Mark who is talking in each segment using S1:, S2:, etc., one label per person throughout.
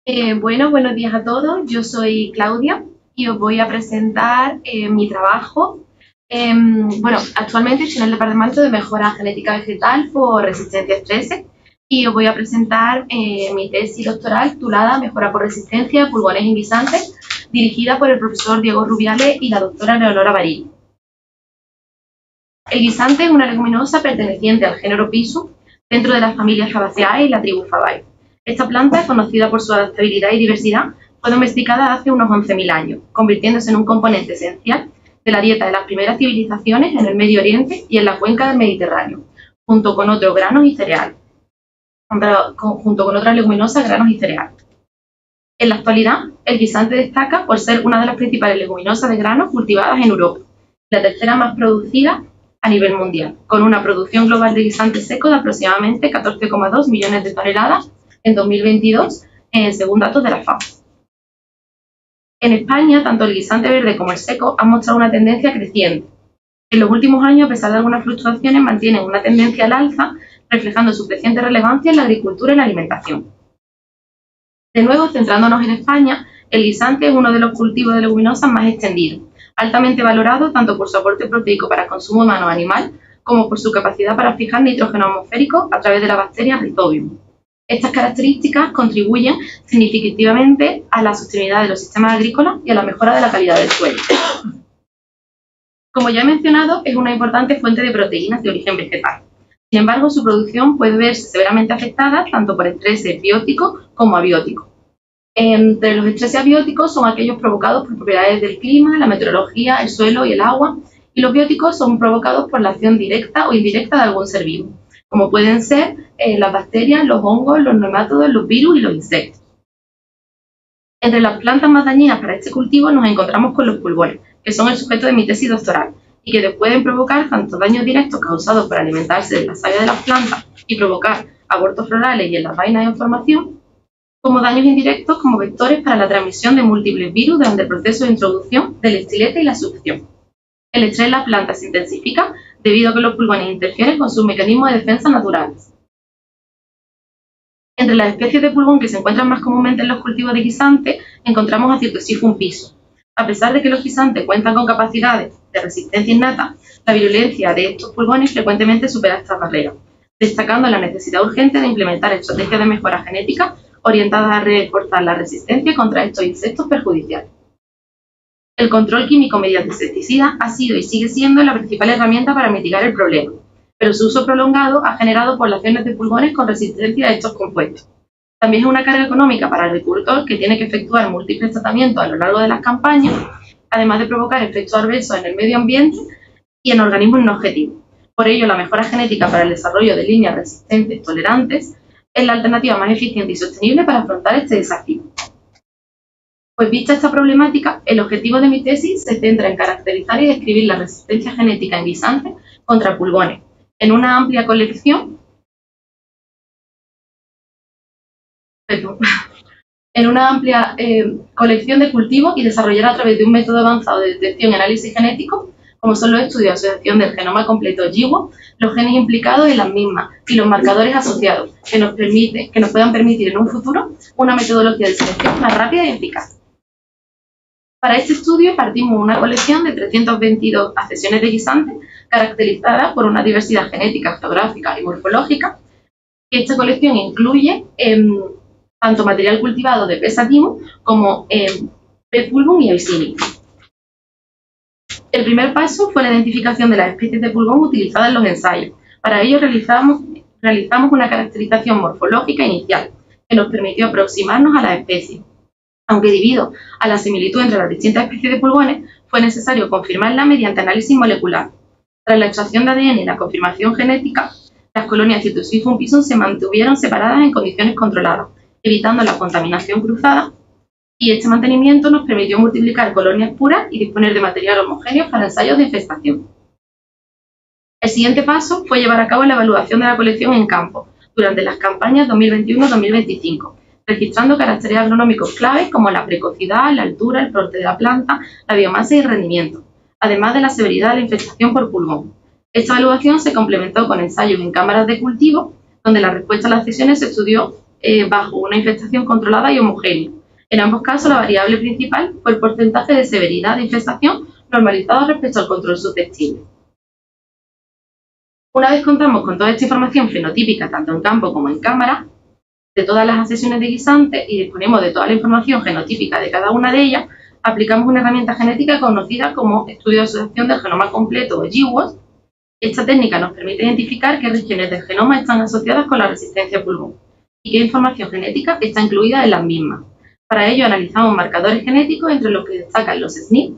S1: Buenos días a todos. Yo soy Claudia y os voy a presentar mi trabajo. Actualmente estoy en el Departamento de Mejora Genética Vegetal por Resistencia a Estrés y os voy a presentar mi tesis doctoral titulada Mejora por Resistencia de Pulgones y Guisantes, dirigida por el profesor Diego Rubiales y la doctora Leonora Barillo. El guisante es una leguminosa perteneciente al género Pisum dentro de la familia Fabaceae y la tribu Fabae. Esta planta, conocida por su adaptabilidad y diversidad, fue domesticada hace unos 11.000 años, convirtiéndose en un componente esencial de la dieta de las primeras civilizaciones en el Medio Oriente y en la cuenca del Mediterráneo, junto con otros granos y cereales, junto con otras leguminosas, granos y cereales. En la actualidad, el guisante destaca por ser una de las principales leguminosas de granos cultivadas en Europa, la tercera más producida a nivel mundial, con una producción global de guisante seco de aproximadamente 14,2 millones de toneladas en 2022, según datos de la FAO. En España, tanto el guisante verde como el seco han mostrado una tendencia creciente. En los últimos años, a pesar de algunas fluctuaciones, mantienen una tendencia al alza, reflejando su creciente relevancia en la agricultura y la alimentación. De nuevo, centrándonos en España, el guisante es uno de los cultivos de leguminosas más extendidos, altamente valorado tanto por su aporte proteico para consumo humano o animal, como por su capacidad para fijar nitrógeno atmosférico a través de la bacteria Rhizobium. Estas características contribuyen significativamente a la sostenibilidad de los sistemas agrícolas y a la mejora de la calidad del suelo. Como ya he mencionado, es una importante fuente de proteínas de origen vegetal. Sin embargo, su producción puede verse severamente afectada tanto por estreses bióticos como abióticos. Entre los estreses abióticos son aquellos provocados por propiedades del clima, la meteorología, el suelo y el agua, y los bióticos son provocados por la acción directa o indirecta de algún ser vivo, como pueden ser las bacterias, los hongos, los nemátodos, los virus y los insectos. Entre las plantas más dañinas para este cultivo nos encontramos con los pulgones, que son el sujeto de mi tesis doctoral, y que pueden provocar tanto daños directos causados por alimentarse de la savia de las plantas y provocar abortos florales y en las vainas en formación, como daños indirectos como vectores para la transmisión de múltiples virus durante el proceso de introducción del estilete y la succión. El estrés en la planta se intensifica debido a que los pulgones interfieren con sus mecanismos de defensa naturales. Entre las especies de pulgón que se encuentran más comúnmente en los cultivos de guisante, encontramos a Cytosiphyum pisum. A pesar de que los guisantes cuentan con capacidades de resistencia innata, la virulencia de estos pulgones frecuentemente supera estas barreras, destacando la necesidad urgente de implementar estrategias de mejora genética orientadas a reforzar la resistencia contra estos insectos perjudiciales. El control químico mediante insecticidas ha sido y sigue siendo la principal herramienta para mitigar el problema, pero su uso prolongado ha generado poblaciones de pulgones con resistencia a estos compuestos. También es una carga económica para el agricultor que tiene que efectuar múltiples tratamientos a lo largo de las campañas, además de provocar efectos adversos en el medio ambiente y en organismos no objetivos. Por ello, la mejora genética para el desarrollo de líneas resistentes tolerantes es la alternativa más eficiente y sostenible para afrontar este desafío. Pues vista esta problemática, el objetivo de mi tesis se centra en caracterizar y describir la resistencia genética en guisantes contra pulgones, en una amplia colección de cultivos y desarrollar a través de un método avanzado de detección y análisis genético, como son los estudios de asociación del genoma completo GWAS, los genes implicados en las mismas y los marcadores asociados, que nos puedan permitir en un futuro una metodología de selección más rápida y eficaz. Para este estudio partimos una colección de 322 accesiones de guisantes caracterizadas por una diversidad genética, geográfica y morfológica. Esta colección incluye tanto material cultivado de P. sativum como P. pulgum y Abyssinia. El primer paso fue la identificación de las especies de pulgón utilizadas en los ensayos. Para ello realizamos una caracterización morfológica inicial que nos permitió aproximarnos a las especies. Aunque debido a la similitud entre las distintas especies de pulgones, fue necesario confirmarla mediante análisis molecular. Tras la extracción de ADN y la confirmación genética, las colonias Cytosiphyum pisum se mantuvieron separadas en condiciones controladas, evitando la contaminación cruzada, y este mantenimiento nos permitió multiplicar colonias puras y disponer de material homogéneo para ensayos de infestación. El siguiente paso fue llevar a cabo la evaluación de la colección en campo durante las campañas 2021-2025, registrando caracteres agronómicos claves como la precocidad, la altura, el porte de la planta, la biomasa y el rendimiento, además de la severidad de la infestación por pulgón. Esta evaluación se complementó con ensayos en cámaras de cultivo, donde la respuesta a las accesiones se estudió bajo una infestación controlada y homogénea. En ambos casos, la variable principal fue el porcentaje de severidad de infestación normalizado respecto al control susceptible. Una vez contamos con toda esta información fenotípica, tanto en campo como en cámara, de todas las sesiones de guisantes y disponemos de toda la información genotípica de cada una de ellas, aplicamos una herramienta genética conocida como estudio de asociación del genoma completo o GWAS. Esta técnica nos permite identificar qué regiones del genoma están asociadas con la resistencia al pulgón y qué información genética está incluida en las mismas. Para ello analizamos marcadores genéticos entre los que destacan los SNP,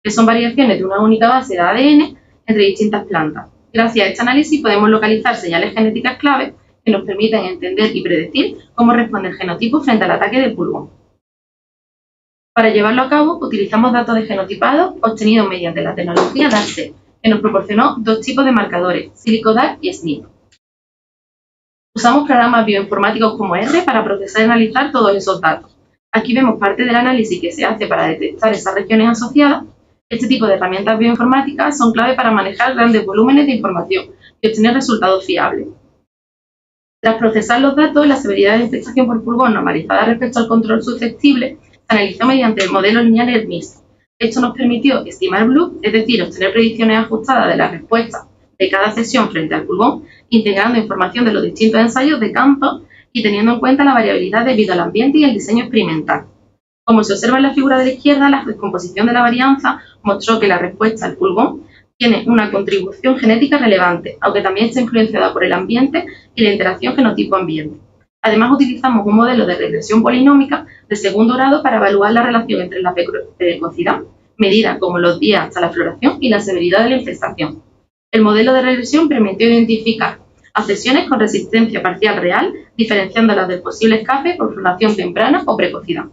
S1: que son variaciones de una única base de ADN entre distintas plantas. Gracias a este análisis podemos localizar señales genéticas clave que nos permiten entender y predecir cómo responde el genotipo frente al ataque del pulgón. Para llevarlo a cabo, utilizamos datos de genotipado obtenidos mediante la tecnología DART-seq, que nos proporcionó dos tipos de marcadores, SilicoDART y SNP. Usamos programas bioinformáticos como R para procesar y analizar todos esos datos. Aquí vemos parte del análisis que se hace para detectar esas regiones asociadas. Este tipo de herramientas bioinformáticas son clave para manejar grandes volúmenes de información y obtener resultados fiables. Tras procesar los datos, la severidad de infestación por pulgón normalizada respecto al control susceptible se analizó mediante modelos lineales mixtos. Esto nos permitió estimar BLUP, es decir, obtener predicciones ajustadas de la respuesta de cada sesión frente al pulgón, integrando información de los distintos ensayos de campo y teniendo en cuenta la variabilidad debido al ambiente y el diseño experimental. Como se observa en la figura de la izquierda, la descomposición de la varianza mostró que la respuesta al pulgón tiene una contribución genética relevante, aunque también está influenciada por el ambiente y la interacción genotipo-ambiente. Además, utilizamos un modelo de regresión polinómica de segundo grado para evaluar la relación entre la precocidad, medida como los días hasta la floración, y la severidad de la infestación. El modelo de regresión permitió identificar accesiones con resistencia parcial real, diferenciándolas del posible escape por floración temprana o precocidad.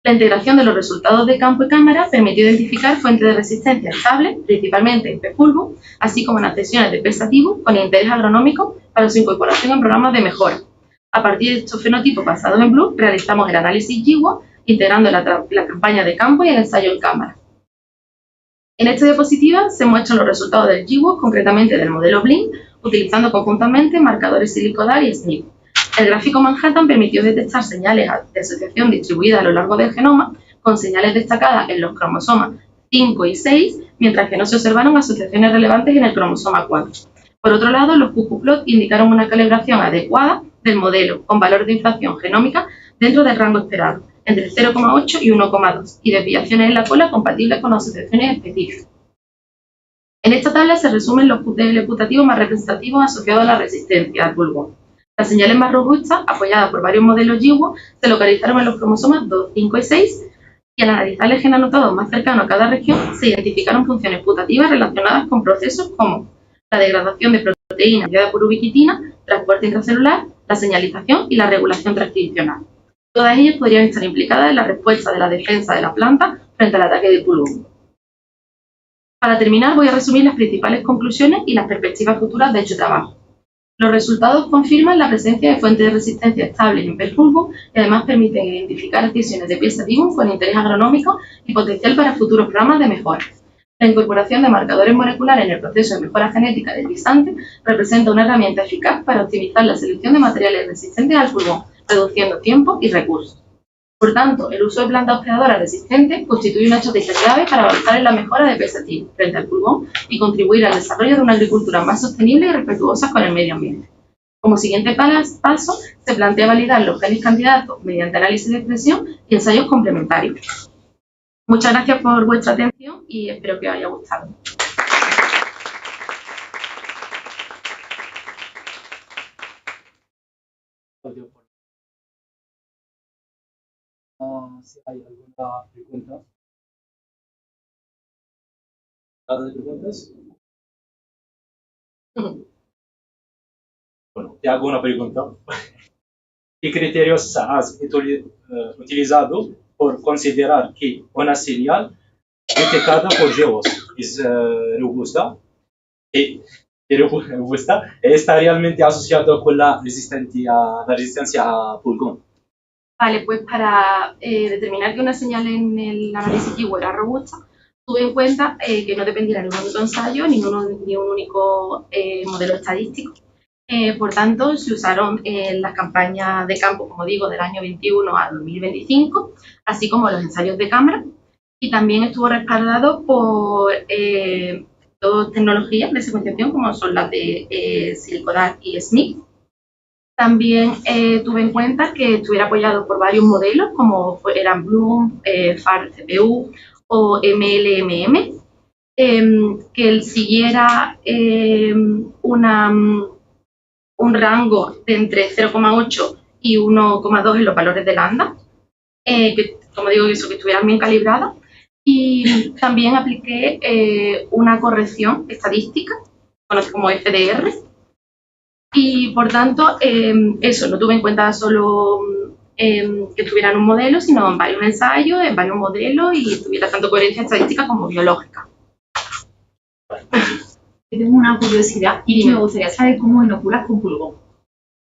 S1: La integración de los resultados de campo y cámara permitió identificar fuentes de resistencia estables, principalmente en P. fulvum, así como en accesiones de P. sativum con interés agronómico para su incorporación en programas de mejora. A partir de estos fenotipos basados en BLUP, realizamos el análisis GWAS, integrando la campaña de campo y el ensayo en cámara. En esta diapositiva se muestran los resultados del GWAS, concretamente del modelo BLINK, utilizando conjuntamente marcadores SilicoDART y SNP. El gráfico Manhattan permitió detectar señales de asociación distribuidas a lo largo del genoma, con señales destacadas en los cromosomas 5 y 6, mientras que no se observaron asociaciones relevantes en el cromosoma 4. Por otro lado, los QQ-plot indicaron una calibración adecuada del modelo, con valores de inflación genómica dentro del rango esperado, entre 0,8 y 1,2, y desviaciones en la cola compatibles con asociaciones específicas. En esta tabla se resumen los QTL putativos más representativos asociados a la resistencia al pulgón. Las señales más robustas, apoyadas por varios modelos GWAS, se localizaron en los cromosomas 2, 5 y 6, y al analizar el gen anotado más cercano a cada región, se identificaron funciones putativas relacionadas con procesos como la degradación de proteínas mediada por ubiquitina, transporte intracelular, la señalización y la regulación transcripcional. Todas ellas podrían estar implicadas en la respuesta de la defensa de la planta frente al ataque del pulgón. Para terminar, voy a resumir las principales conclusiones y las perspectivas futuras de dicho trabajo. Los resultados confirman la presencia de fuentes de resistencia estables en P. fulvum y además permiten identificar adhesiones de P. sativum con interés agronómico y potencial para futuros programas de mejora. La incorporación de marcadores moleculares en el proceso de mejora genética del guisante representa una herramienta eficaz para optimizar la selección de materiales resistentes al pulgón, reduciendo tiempo y recursos. Por tanto, el uso de plantas hospedadoras resistentes constituye una estrategia clave para avanzar en la mejora de P. sativum frente al pulgón y contribuir al desarrollo de una agricultura más sostenible y respetuosa con el medio ambiente. Como siguiente paso, se plantea validar los genes candidatos mediante análisis de expresión y ensayos complementarios. Muchas gracias por vuestra atención y espero que os haya gustado.
S2: Si hay alguna pregunta. ¿Nada de preguntas? Bueno, te hago una pregunta. ¿Qué criterios has utilizado por considerar que una señal detectada por GWAS es robusta y está realmente asociada con la resistencia a pulgón?
S1: Vale, pues para determinar que una señal en el análisis GWAS era robusta, tuve en cuenta que no dependiera de un único ensayo ni un único modelo estadístico. Por tanto, se usaron en las campañas de campo, como digo, del año 21 al 2025, así como los ensayos de cámara, y también estuvo respaldado por dos tecnologías de secuenciación, como son las de Silicodat y SNP. También tuve en cuenta que estuviera apoyado por varios modelos, como eran Bloom, FAR-CPU o MLMM, que él siguiera un rango de entre 0,8 y 1,2 en los valores de lambda, que, como digo, eso, que estuvieran bien calibradas. Y también apliqué una corrección estadística, conocida como FDR, y por tanto, eso, no tuve en cuenta solo que tuvieran un modelo, sino en varios ensayos, en varios modelos y tuviera tanto coherencia estadística como biológica.
S3: Tengo una curiosidad y me gustaría saber cómo inoculas con pulgón.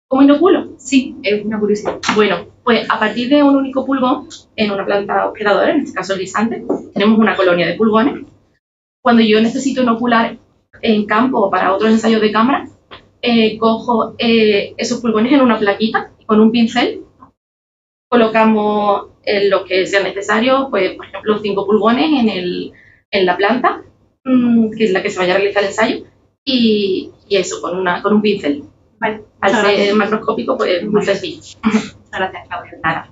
S1: ¿Cómo inoculo?
S3: Sí, es una curiosidad.
S1: Bueno, pues a partir de un único pulgón, en una planta hospedadora, en este caso el guisante, tenemos una colonia de pulgones. Cuando yo necesito inocular en campo o para otros ensayos de cámara, cojo esos pulgones en una plaquita y con un pincel colocamos lo que sea necesario, pues por ejemplo 5 pulgones en la planta, que es la que se vaya a realizar el ensayo, y eso con un pincel.
S3: Vale.
S1: Al ser macroscópico, pues muy sencillo.
S3: Gracias, Claudia.
S1: Nada.